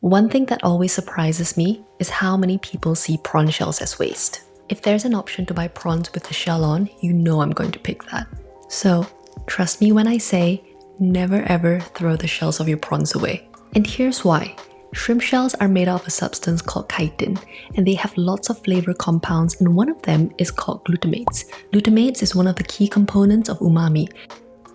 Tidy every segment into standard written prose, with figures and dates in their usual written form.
One thing that always surprises me is how many people see prawn shells as waste. If there's an option to buy prawns with the shell on, you know I'm going to pick that. So, trust me when I say, never ever throw the shells of your prawns away. And here's why. Shrimp shells are made of a substance called chitin, and they have lots of flavor compounds, and one of them is called glutamates. Glutamates is one of the key components of umami.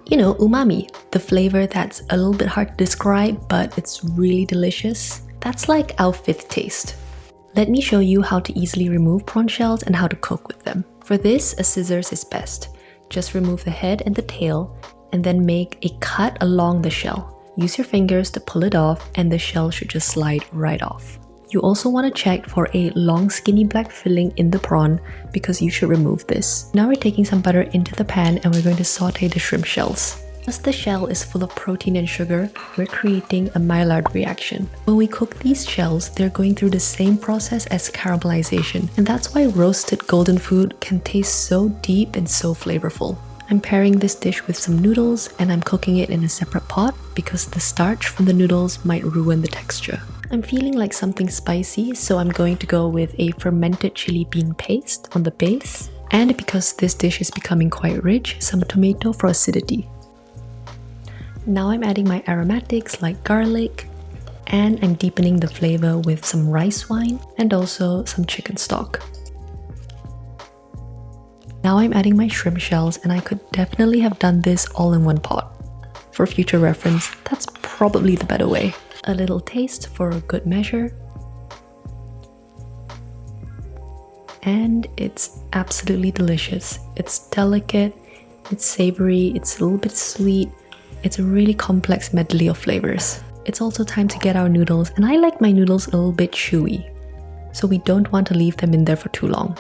You know, umami, the flavor that's a little bit hard to describe, but it's really delicious. That's like our fifth taste. Let me show you how to easily remove prawn shells and how to cook with them. For this, a scissors is best. Just remove the head and the tail, and then make a cut along the shell. Use your fingers to pull it off, and the shell should just slide right off. You also want to check for a long skinny black filling in the prawn because you should remove this. Now we're taking some butter into the pan and we're going to saute the shrimp shells. As the shell is full of protein and sugar, we're creating a Maillard reaction. When we cook these shells, they're going through the same process as caramelization, and that's why roasted golden food can taste so deep and so flavorful. I'm pairing this dish with some noodles and I'm cooking it in a separate pot because the starch from the noodles might ruin the texture. I'm feeling like something spicy, so I'm going to go with a fermented chili bean paste on the base. And because this dish is becoming quite rich, some tomato for acidity. Now I'm adding my aromatics like garlic, and I'm deepening the flavor with some rice wine and also some chicken stock. Now I'm adding my shrimp shells, and I could definitely have done this all in one pot. For future reference, that's probably the better way. A little taste for a good measure. And it's absolutely delicious. It's delicate, it's savory, it's a little bit sweet. It's a really complex medley of flavors. It's also time to get our noodles, and I like my noodles a little bit chewy, so we don't want to leave them in there for too long.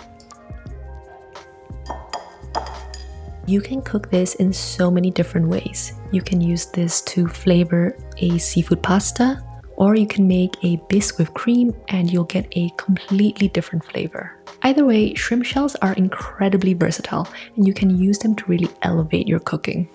You can cook this in so many different ways. You can use this to flavor a seafood pasta, or you can make a bisque with cream and you'll get a completely different flavor. Either way, shrimp shells are incredibly versatile and you can use them to really elevate your cooking.